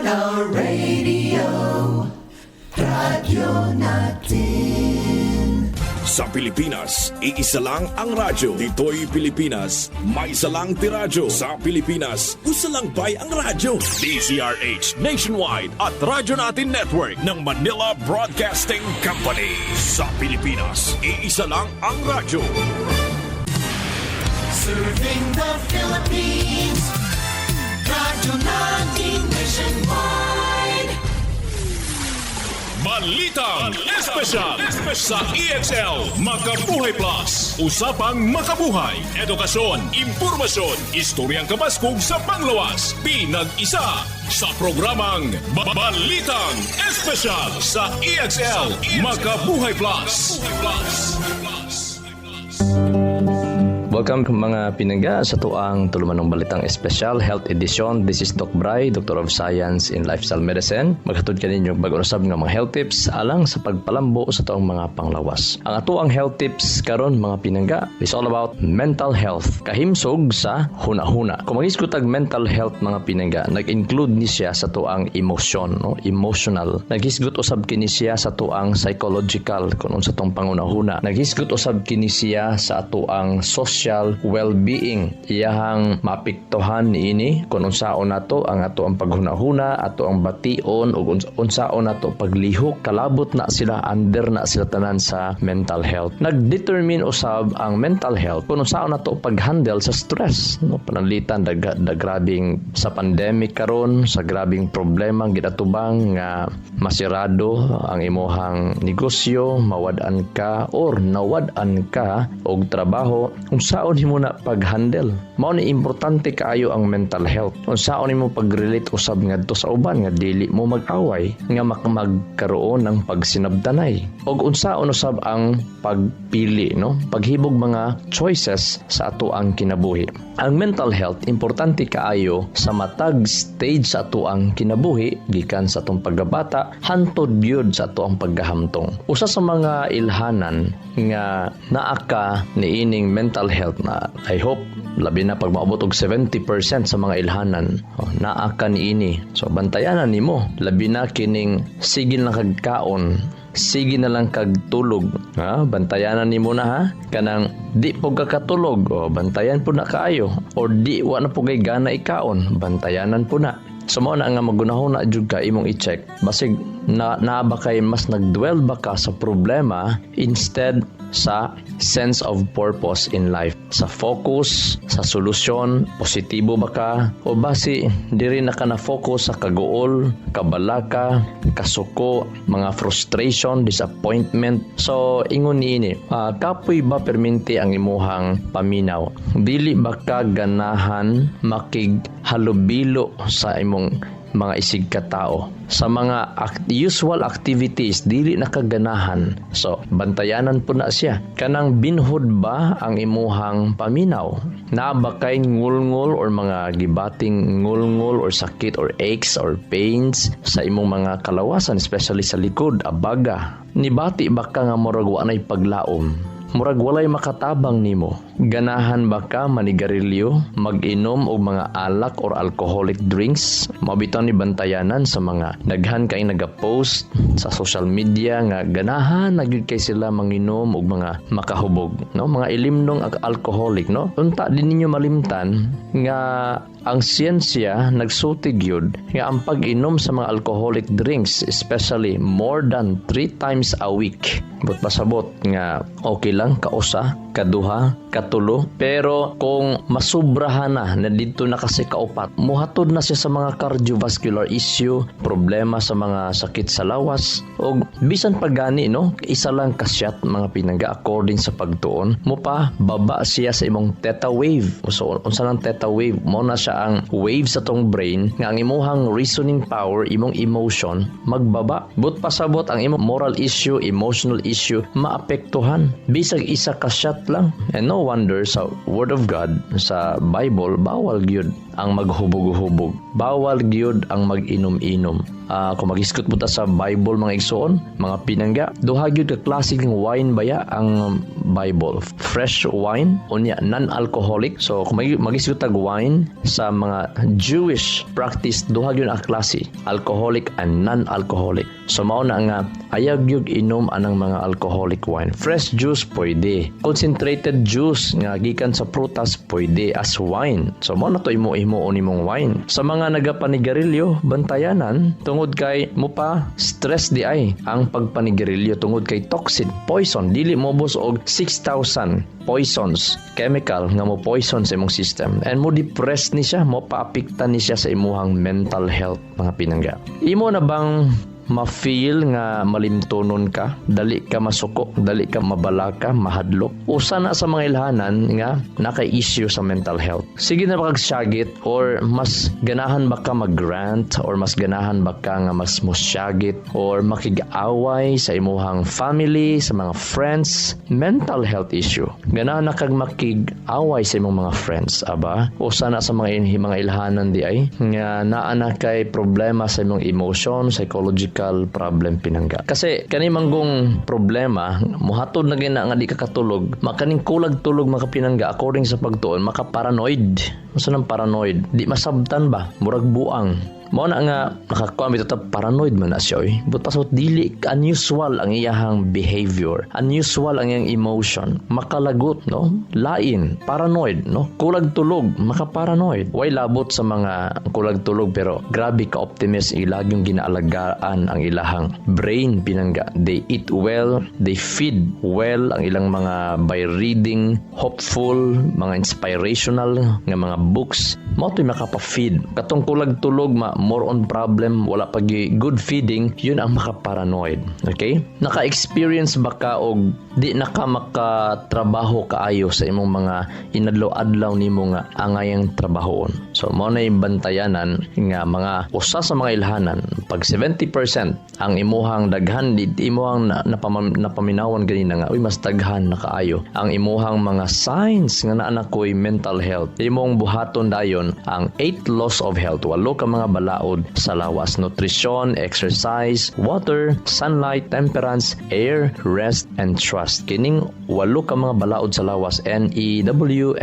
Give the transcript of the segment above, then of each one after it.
Mana Radio, radyo natin. Sa Pilipinas, iisa lang ang radyo. Dito'y Pilipinas, may isa lang tiradyo. Sa Pilipinas, isa lang bay ang radyo. DZRH Nationwide at Radyo Natin Network ng Manila Broadcasting Company. Sa Pilipinas, iisa lang ang radyo. Serving the Philippines, radyo natin nationwide. Balitang Espesyal sa EXL Makabuhay Plus. Usapang makabuhay, edukasyon, impormasyon, istoryang kabaskog sa panglawas. Pinag-isa sa programang Balitang Espesyal sa EXL Makabuhay Plus. Welcome mga pinangga sa tuang tulumanong balitang espesyal health edition. This is Doc Bray, Doctor of Science in Lifestyle Medicine. Maghatod ka ninyo mag-usab ng mga health tips alang sa pagpalambo sa tuang mga panglawas. Ang atuang health tips karon mga pinangga is all about mental health. Kahimsog sa hunahuna. Kung mag-iskutag mental health mga pinangga, nag-include ni siya sa tuang emotion, no? Emotional. Naghisgot usab kini siya sa tuang psychological kung sa tong pangunahuna. Naghisgot usab kini siya sa tuang social well-being. Iyahang mapiktuhan niini kung unsaon nato ang ato ang paghunahuna, ato ang bation ug unsaon nato paglihok. Kalabot na sila, under na sila tanan sa mental health. Nagdetermine usab ang mental health kung unsaon nato paghandle sa stress, no? Pananglitan grabing sa pandemic karon, sa grabing problema gidatubang nga masirado ang imuhang negosyo, mawad-an ka or nawad-an ka og trabaho. Unsaon himo na pag-handle? Mao ni importante kaayo ang mental health. Unsaon nimo pag-relate usab ngadto sa uban nga dili mo mag-away, nga magkaroon ng pagsinabdanay. Og unsaon usab ang pagpili, no? Paghibog mga choices sa ato ang kinabuhi. Ang mental health importante kaayo sa matag stage sa ato ang kinabuhi gikan sa atong pagkabata hantod gyud sa ato ang paggahamtong. Usa sa mga ilhanan nga naa ka niining mental health na I hope labi na pag maabot og 70% sa mga ilhanan naa ka niini. So bantayanan nimo labi na kining sige lang kagkaon, sige na lang kag tulog, ha? Bantayanan nimo na, ha, kanang di po kakatulog, bantayan po na kaayo, or di wa na po kay gana ikaon, bantayanan po na. So mo na nga magunahon na jud ka imong i-check basig na ba kay mas nagdwell ba ka sa problema instead sa sense of purpose in life, sa focus sa solusyon. Positibo ba ka o basi diri na ka na focus sa kagool, kabalaka, kasuko, mga frustration, disappointment. So ingon niini, kapoy ba perminti ang imuhang paminaw? Dili ba ka ganahan makighalubilo sa imong mga isig katao sa mga usual activities, dili nakaganahan? So bantayanan po na siya. Kanang binhod ba ang imuhang paminaw? Naa ba kay ngulngol or mga gibating ngulngol or sakit or aches or pains sa imong mga kalawasan, especially sa likod, abaga? Nibati ba ka nga murag wa nay paglaom? Murag walay makatabang nimo? Ganahan ba ka manigarilyo, mag-inom og mga alak or alcoholic drinks? Mabitaw ni bantayanan sa mga daghan kay nagapost sa social media nga ganahan nagyud kay sila manginom og mga makahubog, no? Mga ilimnong alcoholic, no? Unta din ninyo malimtan nga ang siyensya nagsutig yun nga ang pag-inom sa mga alcoholic drinks, especially more than 3 times a week, but pasabot nga okay lang kausa, kaduha, katulo, pero kung masubrahan na dito na kasi kaupat, muhatod na siya sa mga cardiovascular issue, problema sa mga sakit sa lawas, o bisan pagani, no? Isa lang kasyat mga pinangga according sa pagtuon mo pa baba siya sa imong theta wave. So unsa lang theta wave? Mo na siya ang wave sa tong brain nga ang imuhang reasoning power, imong emotion magbaba. But pasabot ang imong moral issue, emotional issue maapektuhan bisag isa ka shot lang. And no wonder sa Word of God sa Bible bawal gyud ang maghubog-hubog. Bawal gyud ang mag-inom-inom. Kung mag-iskot mo ta sa Bible mga igsoon, mga pinangga, duha gyud ka klase ng wine baya ang Bible. Fresh wine, unya non-alcoholic. So kung mag-iskot tag wine sa mga Jewish practice, duha gyud ang klase, alcoholic and non-alcoholic. So mao na nga ayag gyud inom anang mga alcoholic wine. Fresh juice pwede. Concentrated juice nga gikan sa prutas pwede as wine. So mao na to imo-imo nimong wine. Sa mga nagapanigarilyo, bantayanan tungod kay mo pa stress di ay ang pagpanigarilyo tungod kay toxic, poison, dili mobos og 6,000 poisons, chemical nga mo poison sa imong system. And mo depress ni siya, mo paapekta ni siya sa imuhang mental health mga pinangga. Imo na bang ma-feel nga malimtonon ka, dali ka masuko, dali ka mabalaka, mahadlok? Usa na sa mga ilhanan nga naka-issue sa mental health. Sige na ba kag syagit or mas ganahan ba ka mag-rant or mas ganahan ba ka nga mas musyagit or makig-away sa imuhang family, sa mga friends? Mental health issue. Ganahan na kag makig-away sa imong mga friends, aba? Usa na sa mga ilhanan di ay nga naa na kay problema sa imong emotion, psychological problem pinangga. Kasi kani manggong problema muhatod na gina nga di ka katulog, makaning kulag tulog maka pinangga according sa pagtuon, maka paranoid. Usa nang paranoid? Di masabtan ba? Murag buang. Mao na nga nakakuha mi ta paranoid man na siya. But pasot dili unusual ang iyahang behavior, unusual ang iyang emotion, makalagot no, lain, paranoid no, kulag tulog, maka-paranoid. Way labot sa mga kulag tulog pero grabe ka optimist, ilagyong ginaalagaan ang ilahang brain pinangga. They eat well, they feed well ang ilang mga by reading hopeful, mga inspirational nga mga books. Mao to'y makapa-feed. Katong kulag tulog more on problem, wala pag good feeding, yun ang makaparanoid. Okay? Naka-experience ba ka og di naka makatrabaho kaayo sa imong mga inadlaw-adlaw nimo nga angayang trabahoon? So mao na yung bantayanan nga mga usa sa mga ilhanan, pag 70% ang imuhang daghan di imuhang napaminawan ganina nga uy mas daghan na kaayo ang imuhang mga signs nga naa na koy mental health. Imong buhaton dayon ang 8 laws of health, walo ka mga balaod sa lawas: nutrition, exercise, water, sunlight, temperance, air, rest, and trust. Kining walo ka mga balaod sa lawas, NEWSTART,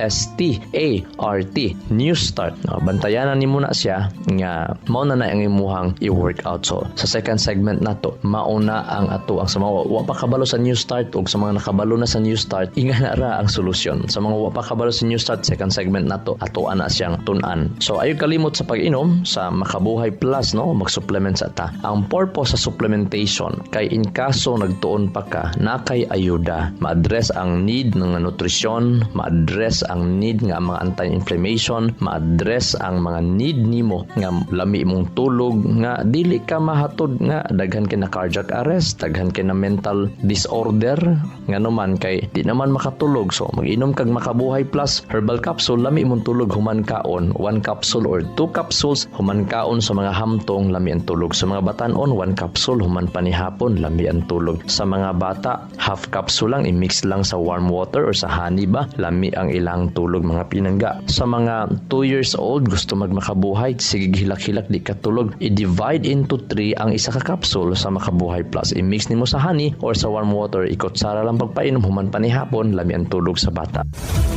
new start. Bantayanan nimo na siya nga mao na ang imuhang i-workout. So sa second segment nato, mauna ang ato ang sa mga wa pa kabalo sa new start ug sa mga nakabalo na sa new start, inga na ra ang solusyon. Sa mga wa pa kabalo sa new start, second segment nato, ato ana siyang tun-an. So ayo kalimot sa pag-inom sa Makabuhay Plus no, mag-supplement sa ta. Ang purpose sa supplementation kay in kaso nagtuon pa ka, nakay ayuda ma-address ang need ng nutrisyon, ma-address ang need nga mga anti-inflammation, ma-address ang mga need nimo nga lami mong tulog, nga dili ka mahatod nga daghan kay na cardiac arrest, daghan kay na mental disorder nga naman kay di naman makatulog. So mag-inom kag Makabuhay Plus herbal capsule, lami mong tulog human kaon 1 capsule or 2 capsules human kaon sa mga hamtong, lami ang tulog. Sa mga batan-on 1 capsule human panihapon, lami ang tulog. Sa mga bata half capsule lang, i-mix lang sa warm water or sa honey ba, lami ang ilang tulog mga pinangga. Sa mga 2 years old gusto magmakabuhay, sige hilak-hilak di katulog, i-divide into 3 ang isa ka capsule sa Makabuhay Plus, i-mix nimo sa honey or sa warm water, ikutsara lang pagpainom human panihapon, lami ang tulog sa bata.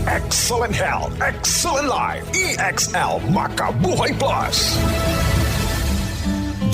Excellent health, excellent life. EXL Makabuhay Plus.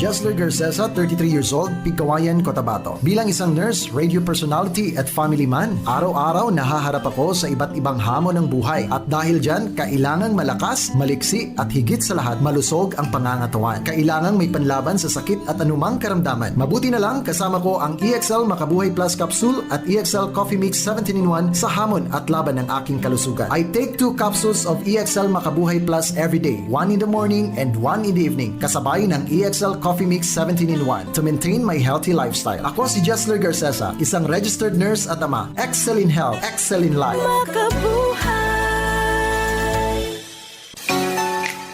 Jesler Garcesa, 33 years old, Pigkawayan, Cotabato. Bilang isang nurse, radio personality at family man, araw-araw nahaharap ako sa iba't ibang hamon ng buhay. At dahil dyan, kailangang malakas, maliksi at higit sa lahat, malusog ang pangangatawan. Kailangang may panlaban sa sakit at anumang karamdaman. Mabuti na lang kasama ko ang EXL Makabuhay Plus Capsule at EXL Coffee Mix 17-in-1 sa hamon at laban ng aking kalusugan. I take 2 capsules of EXL Makabuhay Plus every day, 1 in the morning and 1 in the evening, kasabay ng EXL Coffee Mix 17-in-1 to maintain my healthy lifestyle. Ako si Jesler Garcesa, isang registered nurse at ama. Excel in health, excel in life. Makabuhay.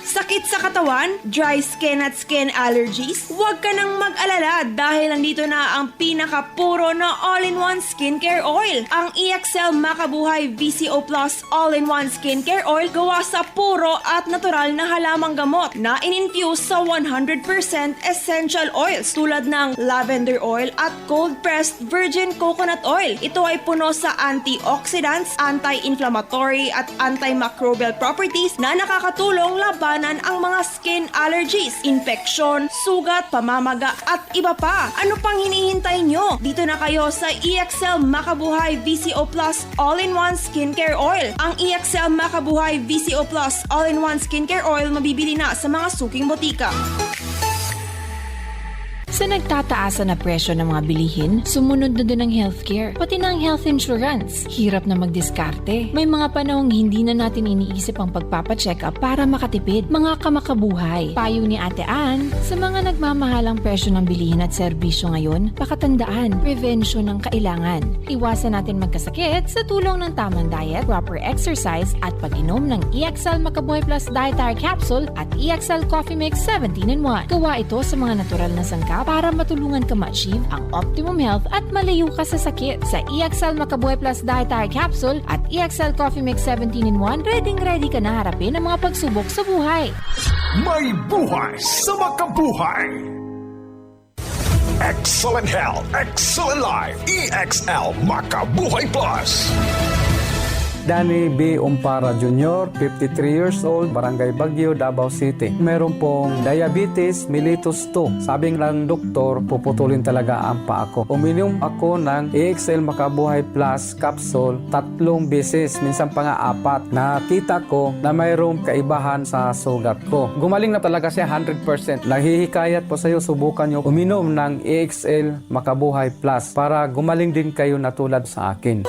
Sakit sa sa katawan, dry skin at skin allergies? Huwag ka nang mag-alala dahil nandito na ang pinakapuro na all-in-one skincare oil. Ang EXL Makabuhay VCO Plus All-in-One Skincare Oil gawa sa puro at natural na halamang gamot na in-infuse sa 100% essential oils tulad ng lavender oil at cold-pressed virgin coconut oil. Ito ay puno sa antioxidants, anti-inflammatory at antimicrobial properties na nakakatulong labanan ang mga skin allergies, infeksyon, sugat, pamamaga at iba pa. Ano pang hinihintay nyo? Dito na kayo sa EXL Makabuhay VCO Plus All-in-One Skincare Oil. Ang EXL Makabuhay VCO Plus All-in-One Skincare Oil mabibili na sa mga suking botika. Sa nagtataasan na presyo ng mga bilihin, sumunod na din ang healthcare, pati na ang health insurance. Hirap na magdiskarte. May mga panahong hindi na natin iniisip ang pagpapacheck up para makatipid. Mga kamakabuhay. Payo ni Ate Ann, sa mga nagmamahalang presyo ng bilihin at serbisyo ngayon, pakatandaan, prevention ang kailangan. Iwasan natin magkasakit sa tulong ng tamang diet, proper exercise at pag-inom ng EXL Makabuhay Plus Dietary Capsule at EXL Coffee Mix 17-in-1. Gawa ito sa mga natural na sangkap para matulungan ka ma-achieve ang optimum health at malayo ka sa sakit. Sa EXL Makabuhay Plus Dietary Capsule at EXL Coffee Mix 17-in-1, ready ka na harapin ang mga pagsubok sa buhay. May buhay sa makabuhay! Excellent health, excellent life. EXL Makabuhay Plus. Danny B. Umpara Jr., 53 years old, Barangay Baguio, Davao City. Meron pong diabetes mellitus 2. Sabi ng doktor, puputulin talaga ang paa ko. Uminom ako ng EXL Makabuhay Plus capsule 3 beses, minsan pa nga 4. Nakita ko na mayroong kaibahan sa sugat ko. Gumaling na talaga siya 100%. Naghihikayat po sa iyo, subukan nyo uminom ng EXL Makabuhay Plus para gumaling din kayo na tulad sa akin.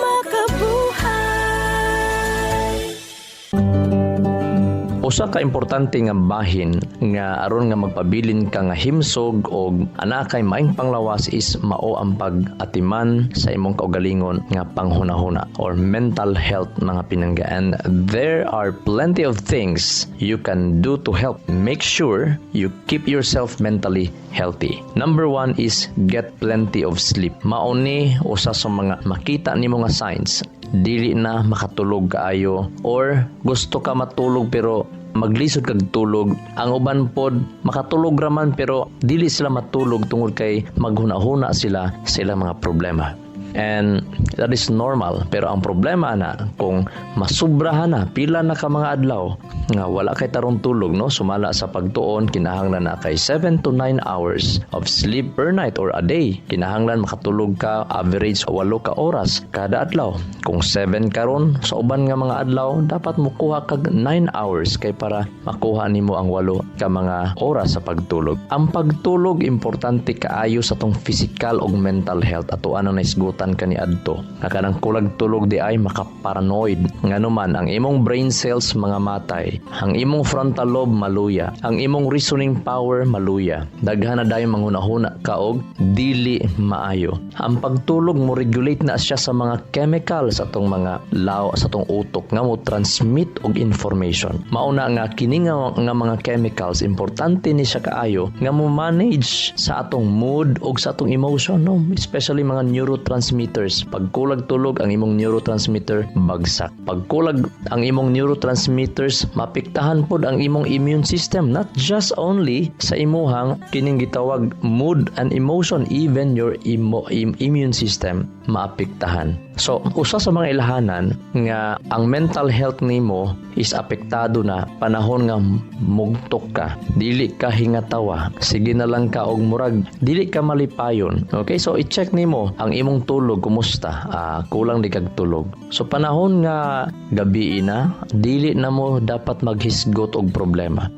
Usa ka importante nga bahin nga aron nga magpabilin ka nga himsog og anakay maing panglawas is mao ang pag-atiman sa imong kaugalingon nga panghunahuna or mental health mga pinangga. And there are plenty of things you can do to help make sure you keep yourself mentally healthy. Number 1 is get plenty of sleep. Mao ni usa sa mga makita nimo nga signs dili na makatulog kaayo or gusto ka matulog pero maglisod kag tulog. Ang uban pod makatulog raman pero dili sila matulog tungod kay maghunahuna sila sa ilang mga problema. And that is normal. Pero ang problema na kung masubrahan na pila na ka mga adlaw nga wala kay tarong tulog, no, sumala sa pagtuon, kinahanglan na kay 7 to 9 hours of sleep per night or a day. Kinahanglan makatulog ka average 8 ka oras kada adlaw. Kung 7 karon sa uban nga mga adlaw, dapat mo kuha kag 9 hours kay para makuha nimo ang 8 ka mga oras sa pagtulog. Ang pagtulog importante kaayo sa tong physical ug mental health. Ato ano na isgutan kani adto nga kanang kulag tulog di ay makaparanoid nganuman ang imong brain cells mga matay, ang imong frontal lobe maluya, ang imong reasoning power maluya, daghan na dayon manghunahuna ka og dili maayo. Ang pagtulog mo regulate na siya sa mga chemicals atong mga law sa atong utok nga mo transmit og information. Mauna nga kini nga mga chemicals importante ni siya kaayo nga mo manage sa atong mood og sa atong emotion, no, especially mga neurotransmitters. Pagkulag tulog ang imong neurotransmitter bagsak. Pagkulag ang imong neurotransmitters mapiktahan pod ang imong immune system, not just only sa imuhang kining gitawag mood and emotion, even your immune system maapektahan. So usa sa mga ilahanan nga ang mental health nimo is apektado na panahon nga mugtok ka, dili ka hingatawa, sige na lang ka og murag dili ka malipayon. Okay, so i-check nimo ang imong tulog kumusta. Kulang di kag tulog. So panahon nga gabi na, dili na mo dapat maghisgot og problema.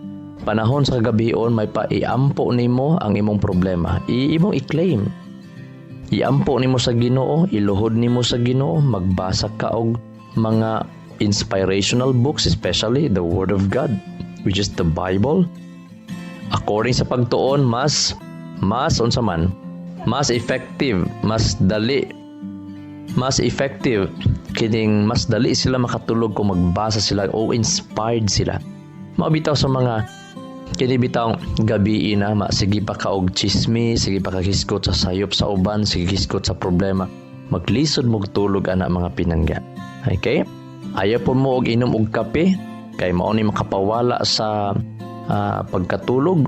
Panahon sa gabion may paiampo nimo ang imong problema. Imong i-claim. Iampo nimo sa Ginoo, iluhod nimo sa Ginoo, magbasa ka og mga inspirational books, especially the Word of God, which is the Bible. According sa pagtuon, mas unsa man, mas effective, mas effective kining mas dali sila makatulog kung magbasa sila o inspired sila. Mabitaw sa mga kini bitaw gabi na sige pa ka og chismis, sige pa ka kiskot sa sayop sa uban, sige kiskot sa problema, maglisod mo og tulog ana mga pinangga. Okay? Ayaw po mo og inom og kape kay mao ni makapawala sa pagkatulog.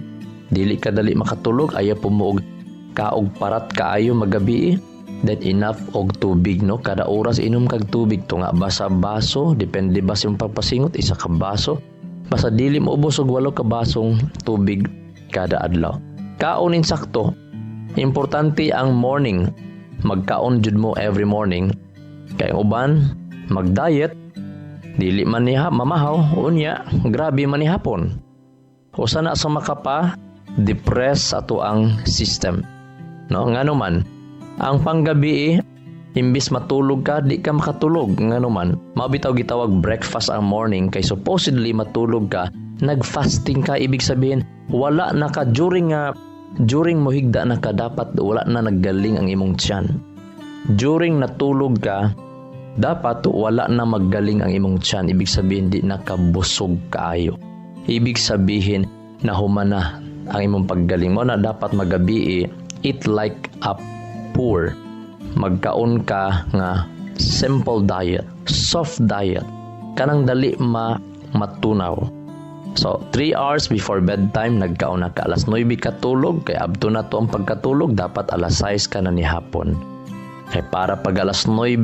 Dili ka dali makatulog, ayaw po mo og kaog parat kaayo magabi. Then enough og tubig, no? Kada oras inom kag tubig tunga basa baso, depende ba sa imong pagpasingot, isa ka baso. Basta dili mo ubos og 8 ka basong tubig kada adlaw. Kaon insakto. Importante ang morning. Magkaon jud mo every morning. Kay uban mag-diet, dili man niya mamahaw, unya grabe man ni hapon. Usa na sa makapa depress ato ang system. No, ngano man ang panggabi imbis matulog ka, di ka makatulog. Ngano man, mabitaw gitawag breakfast ang morning kay supposedly matulog ka, nag-fasting ka, ibig sabihin wala na ka during mo higda na ka, dapat wala na naggaling ang imong tiyan. During natulog ka, dapat wala na maggaling ang imong tiyan, ibig sabihin di nakabusog kaayo. Ibig sabihin nahuman na ang imong paggaling mo na dapat magabi eat like a poor. Magkaon ka nga simple diet, soft diet, kanang dali matunaw. So 3 hours before bedtime nagkaon na ka, alas 9 ka tulog, kay abto na to ang pagkatulog, dapat alas 6 ka na ni hapon. Kay para pag alas 9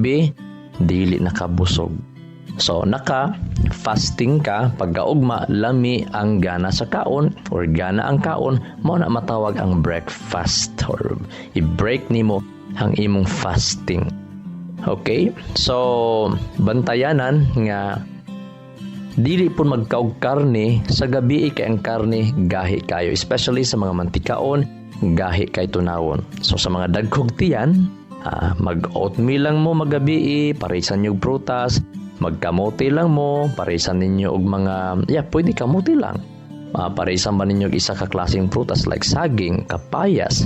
dili nakabusog. So naka-fasting ka, pagkaugma lami ang gana sa kaon or gana ang kaon, mo na matawag ang breakfast or i-break nimo ang imong fasting. Okay? So bantayanan nga dili pun magkaog karne sa gabi, kay ang karne gahi kayo, especially sa mga mantikaon, gahi kay tunawon. So sa mga dagkog tiyan, mag-oatmeal lang mo magabi, parisan yung prutas. Magkamote lang mo, parisan ninyo og mga, pwede kamote lang. Parisan ba ninyo isa ka klaseng prutas like saging, kapayas,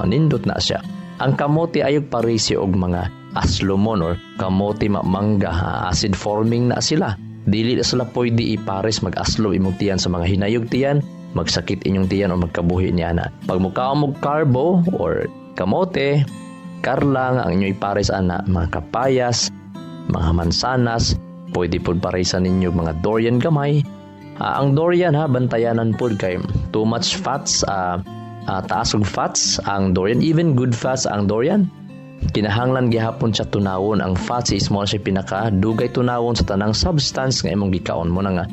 nindot na siya. Ang kamote ayog parisi og mga aslomon or kamote mangga, acid forming na sila. Dili na sila pwede ipares mag-aslo imong tiyan sa mga hinayog tiyan, magsakit inyong tiyan o magkabuhi niya na. Pag mukaon mo carbo or kamote, karlang ang inyo ipares ana, mga kapayas, mga mansanas, pwede po parisan ninyo mga durian gamay. Ang durian bantayanan po kay too much fats, taas og fats ang durian, even good fats ang durian. Kinahanglan gihapon siya tunawon. Ang fats is mo siya pinaka dugay tunawon sa tanang substance nga imong gikaon mo na nga.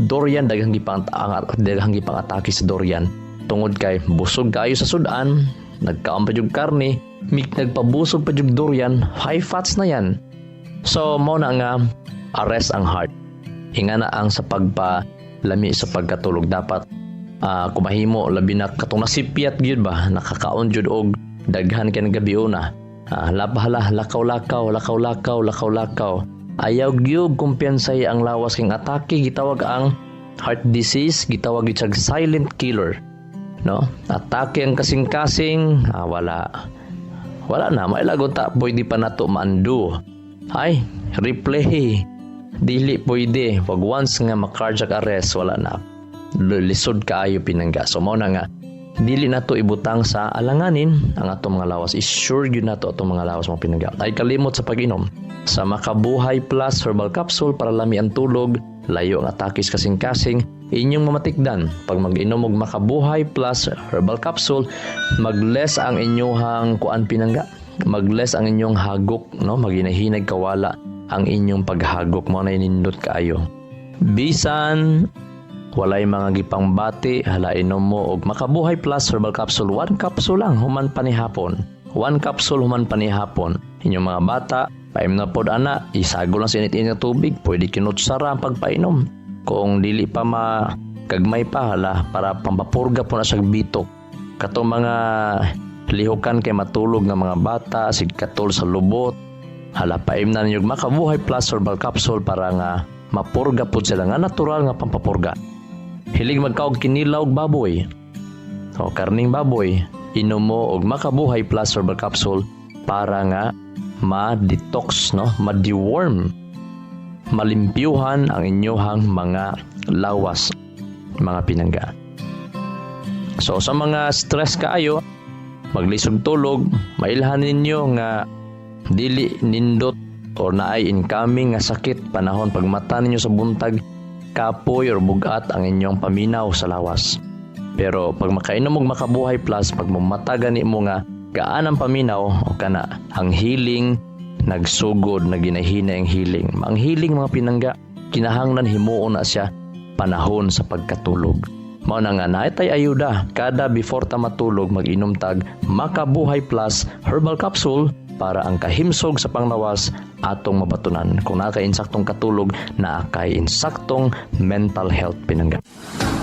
Durian daghang gipangatake sa durian. Tungod kay busog kayo sa sudan, nagkaon pa jud karne, nagpabusog pa jud durian, high fats na yan. So, mo na nga arrest ang heart. Hinga na ang sa pagpalami sa pagkatulog. Dapat kumahimo, labi na katong nasipiat gyud ba, nakakaon jud og daghan kay gabi una. Labahala, lakaw-lakaw. Ayaw gyud kumpiyansay ang lawas king atake, gitawag ang heart disease, gitawag gyud silent killer. No? Atake ang kasing-kasing, wala na, mailagon ta, pwede pa nato maando. Ay, replay. Dili pwede. Pag once nga ma-cardiac arrest, wala na. Lisod kaayo pinangga. So, mo na nga, dili na to ibutang sa alanganin ang atong mga lawas. Is-sure yun na to atong mga lawas mga pinangga. Ay kalimot sa pag-inom. Sa Makabuhay Plus Herbal Capsule para lami ang tulog, layo ang atakis kasing-kasing, inyong mamatikdan. Pag mag-inom og Makabuhay Plus Herbal Capsule, mag-less ang inyong kuan pinangga. Mag-less ang inyong hagok, no? Maginahinag kawala ang inyong paghagok mo na inindot kaayo. Bisan walay mga gipang bati, hala inom mo og Makabuhay Plus Herbal Capsule, 1 capsule lang human panihapon. 1 capsule human panihapon. Inyong mga bata, paim na pod ana, isago lang sa init-init na tubig, pwede kinutsara ang pagpainom. Kung dili pa kagmay pa, hala para pampapurga po na sa bitok. Katong mga lihukan kay matulog ng mga bata, sigkatol sa lubot, hala paim na ninyo Makabuhay Plus Herbal Capsule para nga mapurga po sila nga natural nga pampapurga. Hilig magkaog kinilaw og baboy o karning baboy, inom mo og Makabuhay Plus Herbal Capsule para nga ma-detox, no? Ma-deworm, malimpyuhan ang inyohang mga lawas, mga pinangga. So sa mga stress kaayo, maglisod tulog, mailhan ninyo nga dili nindot or naay incoming nga sakit panahon pagmata ninyo sa buntag, kapoy or bugat ang inyong paminaw sa lawas. Pero pag makainom og Makabuhay Plus, pag mamata gani mo nga gaan ang paminaw o kana ang healing nagsugod na ginahina ang healing. Ang healing mga pinangga, kinahanglan himuon na siya panahon sa pagkatulog. Mao na nga naitay ayuda kada before ta matulog mag-inom tag Makabuhay Plus Herbal Capsule para ang kahimsog sa panglawas atong mabatunan. Kung naka-insaktong katulog, naka-insaktong mental health pinangga.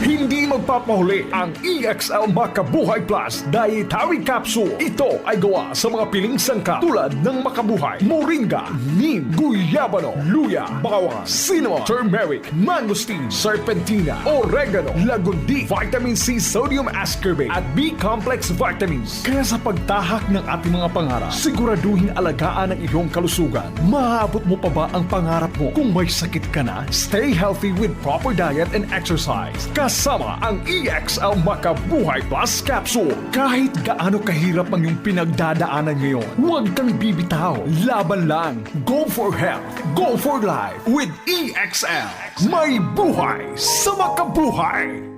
Hindi magpapahuli ang EXL Makabuhay Plus Dietary Capsule. Ito ay gawa sa mga piling sangkap tulad ng makabuhay, moringa, neem, guyabano, luya, bawang, cinnamon, turmeric, mangosteen, serpentina, oregano, lagundi, vitamin C, sodium ascorbate at B-complex vitamins. Kaya sa pagtahak ng ating mga pangarap, siguraduhin alagaan ang iyong kalusugan. Maaabot mo pa ba ang pangarap mo? Kung may sakit ka na, stay healthy with proper diet and exercise. Kasama ang EXL Makabuhay Plus Capsule. Kahit gaano kahirap ang iyong pinagdadaanan ngayon, huwag kang bibitaw. Laban lang. Go for health. Go for life with EXL. May buhay sa makabuhay.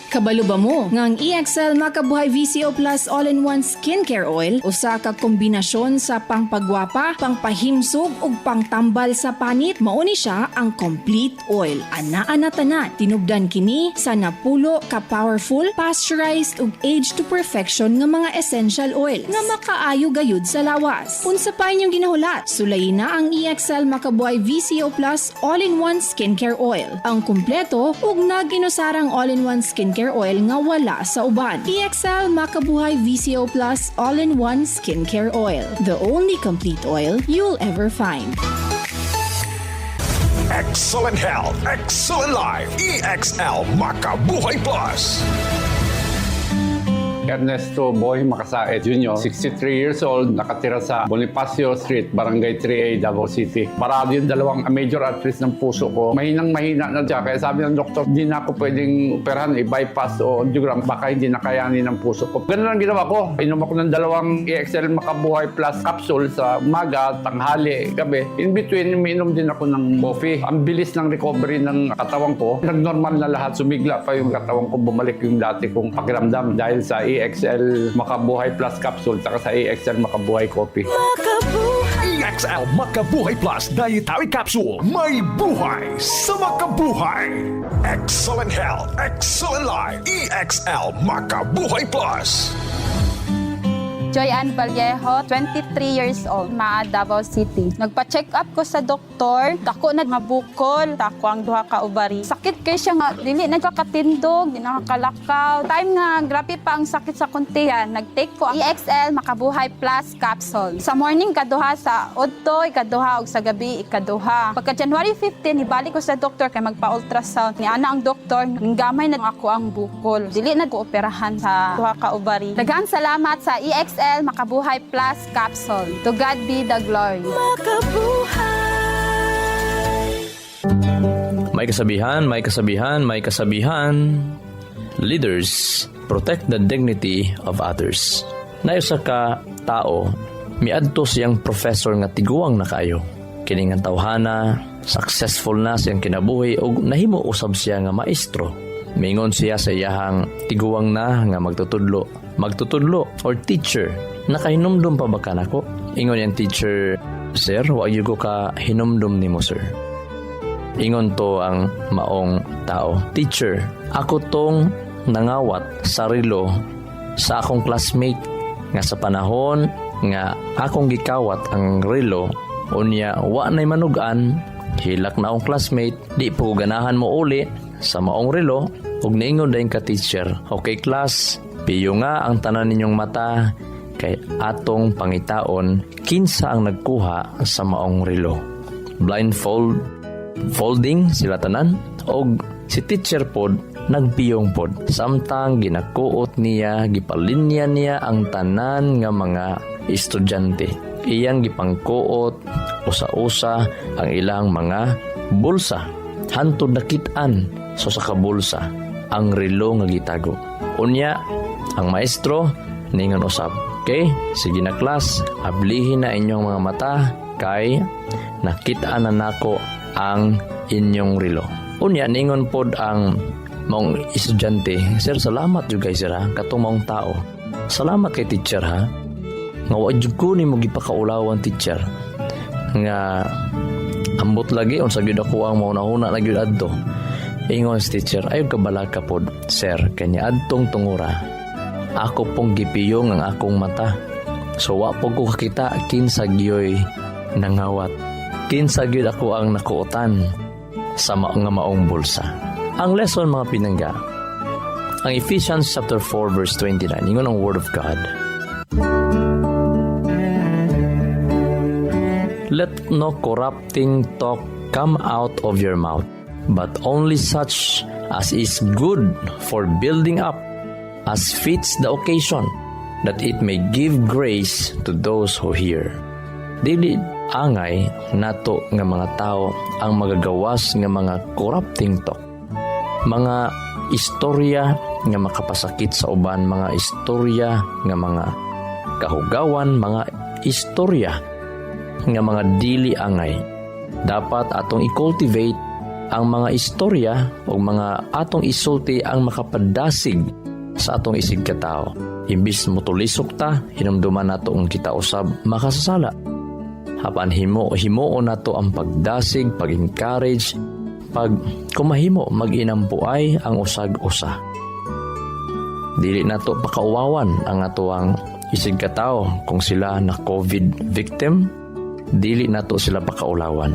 Kabalo ba mo nga ang EXL Makabuhay VCO Plus All-in-One Skincare Oil usa ka kombinasyon sa pangpagwapa, pangpahimsog ug pangtambal sa panit? Mauni siya ang complete oil. Ana-ana tanan tinubdan kini sa napulo ka powerful, pasteurized ug aged to perfection nga mga essential oil nga makaayo gayud sa lawas. Unsa pa inyong ginahulat? Sulayin na ang EXL Makabuhay VCO Plus All-in-One Skincare Oil. Ang kumpleto ug naginusarang all-in-one skincare oil nga wala sa uban. EXL Makabuhay VCO Plus All-in-One Skincare Oil. The only complete oil you'll ever find. Excellent health, excellent life. EXL Makabuhay Plus. Ernesto Boy Makasaet Jr., 63 years old, nakatira sa Bonifacio Street, Barangay 3A, Davao City. Parado yung dalawang major arteries ng puso ko. Mahinang-mahina na siya. Kaya sabi ng doktor, hindi na ako pwedeng operahan, i-bypass o angiogram. Baka hindi na kayanin ng puso ko. Ganun ang ginawa ko. Inom ako ng dalawang EXL Makabuhay Plus capsule sa umaga, tanghali, gabi. In between, umiinom din ako ng coffee. Ang bilis ng recovery ng katawan ko. Nag-normal na lahat. Sumigla pa yung katawan ko. Bumalik yung dati kong pakiramdam dahil sa EXL Makabuhay Plus Capsule saka sa EXL Makabuhay Coffee. EXL Makabuhay Plus Dietary Capsule. May buhay sa makabuhay. Excellent health, excellent life. EXL Makabuhay Plus. Joy Ann Vallejo, 23 years old, Maa, Davao City. Nagpa-check up ko sa doktor, dako na mabukol, dako ang duha ka ovary. Sakit kay siya nga, dili nagkakatindog, di nakakalakaw. Time nga, grabe pa ang sakit sa kuntihan, nag-take ko ang EXL Makabuhay Plus Capsule. Sa morning, ikaduha, sa udto, ikaduha, ug sa gabi, ikaduha. Pagka January 15, ibalik ko sa doktor kay magpa-ultrasound. Ni ana ang doktor, nanggamay na ako ang bukol. Dili na ko operahan sa duha ka ovary. Daghang salamat sa EXL Makabuhay Plus Capsule. To God be the glory. May kasabihan, may kasabihan, may kasabihan. Leaders protect the dignity of others. Nayusa ka tao, miadto siyang professor nga tiguang na kayo. Kining ang tawhana, successful na siyang kinabuhi o nahimo usab siya nga maestro. Mingon siya sa iyahang tiguang na nga magtutudlo or teacher. Nakahinumdum pa ba ka nako? Ingon yung teacher, sir, wag yugo ka hinumdum nimo sir. Ingon to ang maong tao, teacher, ako tong nangawat sarilo sa akong classmate nga sa panahon nga akong gikawat ang relo unya wa nay manugan, hilak na akong classmate, di po ganahan mo uli sa maong relo. Ug niingon dayon ka teacher, okay class, piyo nga ang tanan ninyong mata kay atong pangitaon kinsa ang nagkuha sa maong relo. Folding sila tanan og si teacher pod nagpiyong pod. Samtang ginakuot niya, gipalinya niya ang tanan nga mga estudyante. Iyang gipangkuot usa-usa ang ilang mga bulsa. Hantod nakit-an so sa kabulsa. ang relo nga gitago. Unya, ang maestro ningon usab. Okay? Sige na class, ablihin na inyong mga mata kay nakita na nako ang inyong relo. Unya, ningon pod ang mong estudyante, sir, salamat jud kay sir ha, katong mong tao. Salamat kay teacher ha. Nga wa jud ko nimo gipakaulawan teacher. Nga ambot lagi unsa gyud ako ang mauna-una na gyud adto. Ingon si teacher, ayon ka balaka pod, sir, kanya adtong tungura. Ako pong gipiyong ang akong mata. So wa po ko kakita kinsa gyoy nangawat. Kinsa gyud ako ang nakuotan sa nga maong bulsa. Ang lesson mga pinangga, ang Ephesians chapter 4 verse 29, ingon ang word of God. Let no corrupting talk come out of your mouth, but only such as is good for building up, as fits the occasion, that it may give grace to those who hear. Dili angay nato nga mga tao ang magagawas nga mga corrupting talk. Mga istorya nga makapasakit sa uban, mga istorya nga mga kahugawan, mga istorya nga mga dili angay. Dapat atong i-cultivate ang mga istorya o mga atong isulti ang makapadasig sa atong isig katao. Imbis mo tulisok ta, hinumduman nato ang kita usab makasasala. Hapan himuon nato ang pagdasig, pag-encourage, pag kumahimo mag-inampuay ang usag-usa. Dili nato pakauwawan ang atuang isig katao kung sila na COVID victim. Dili nato sila pakaulawan.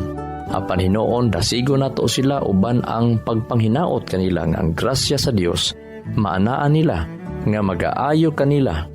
Hapan hinuon dasigo nato sila uban ang pagpanghinaot kanila nga ang grasya sa Dios maanaan nila nga mag-aayo kanila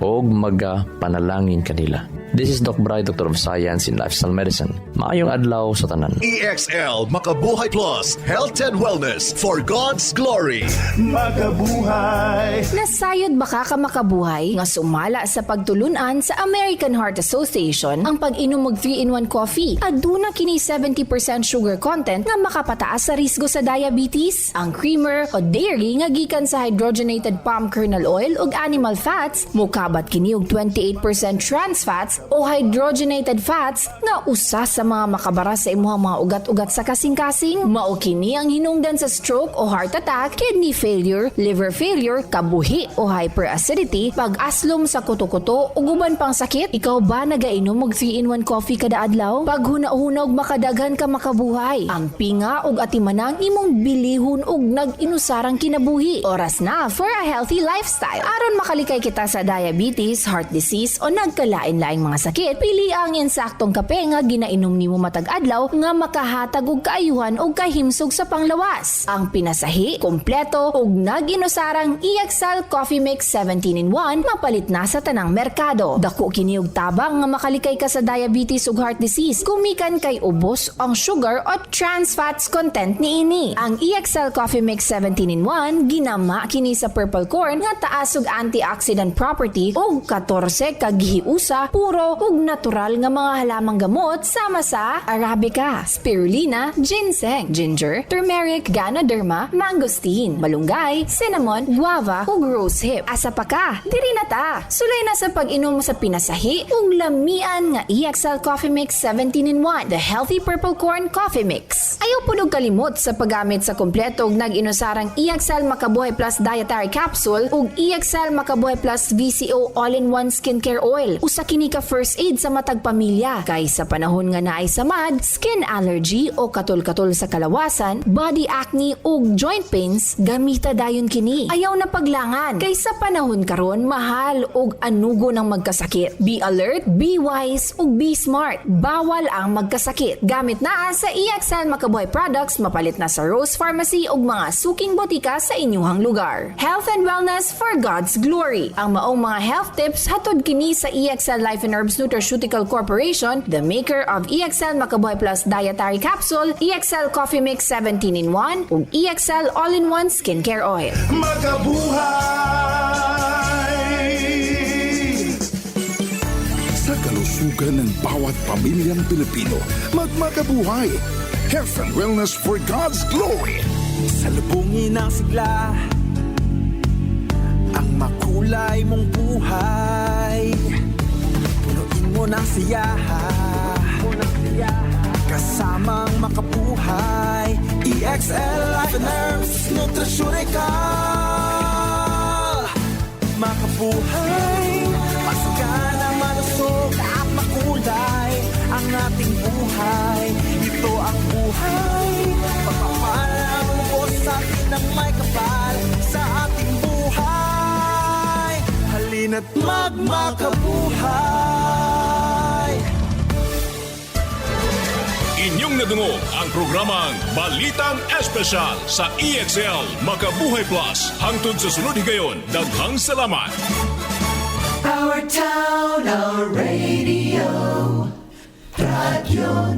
o magapanalangin kanila. This is Doc Bry, Doctor of Science in Lifestyle Medicine. Maayong adlaw sa tanan. EXL Makabuhay Plus, Health and Wellness for God's Glory. Makabuhay. Nasayod baka ka makabuhay nga sumala sa pagtulunan sa American Heart Association ang pag-inom og 3-in-1 coffee. Aduna kini 70% sugar content nga makapataas sa risgo sa diabetes. Ang creamer o dairy nga gikan sa hydrogenated palm kernel oil ug animal fats mokabat kini og 28% trans fats o hydrogenated fats nga usa sa mga makabara sa imuhang mga ugat-ugat sa kasing-kasing. Mao kini ang hinungdan sa stroke o heart attack, kidney failure, liver failure, kabuhi o hyperacidity, pag-aslom sa kuto-kuto ug uban pang sakit. Ikaw ba nagainom og 3-in-1 coffee kada adlaw? Pag huna-huna og makadaghan ka makabuhay. Ang pinga ug atimanang imong bilihon ug nag-inusarang kinabuhi. Oras na for a healthy lifestyle. Aron makalikay kita sa diabetes, heart disease o nagkalain-laing mga sakit, pili ang insaktong kape nga ginainom nimo matag adlaw nga makahatag og kaayuhan og kahimsog sa panglawas. Ang pinasahi, kompleto ug nag-inusarang EXL Coffee Mix 17-in-1 mapalit na sa tanang merkado. Dako kini og tabang nga makalikay ka sa diabetes ug heart disease kumikan kay ubos ang sugar o trans fats content niini. Ang EXL Coffee Mix 17-in-1 ginama kini sa purple corn nga taas og antioxidant property ug 14 ka gihiusa puro ug natural nga mga halamang gamot sama sa arabica, spirulina, ginseng, ginger, turmeric, ganoderma, mangosteen, malunggay, cinnamon, guava ug rosehip. Asa pa ka? Diri na ta. Sulay na sa pag-inom sa pinasahi ug lamian nga EXL Coffee Mix 17-in-1, the healthy purple corn coffee mix. Ayaw pud og kalimot sa paggamit sa kompleto ug nag-inusarang EXL Makabuhay Plus Dietary Capsule ug EXL Makabuhay Plus VCO All-in-One Skincare Oil. Usa kini ka first aid sa matag pamilya kay sa panahon nga naay samad, skin allergy o katol-katol sa kalawasan, body acne ug joint pains, gamita dayon kini. Ayaw na paglangan kay sa panahon karon mahal ug anugo ng magkasakit. Be alert, be wise ug be smart. Bawal ang magkasakit. Gamit na sa EXL Makabuhay products mapalit na sa Rose Pharmacy ug mga suking botika sa inyuhang lugar. Health and wellness for God's glory. Ang maong mga health tips hatod kini sa EXL Life and Herbs Nutraceutical Corporation, the maker of EXL Makabuhay Plus Dietary Capsule, EXL Coffee Mix 17-in-1 ug EXL All-in-One Skincare Oil. Makabuhay. Sa kalusugan ng bawat pamilyang Pilipino, magmakabuhay. Health and Wellness for God's Glory. Salubungin ang sigla, ang makulay mong buhay. Punuin mo ng siyaha, kasamang makabuhay. EXL Life and Herbs Nutrisyurika. Makabuhay, pasigana, malusog at makulay ang ating buhay. Ito ang buhay, pagpapalang lubos sa atin ng may kapal sa ating buhay. Halina't magmakabuhay. Inyong nadungo ang programang Balitang Espesyal sa EXL Makabuhay Plus. Hangtod sa sunod higayon, daghang salamat. Our town, our radio, Radio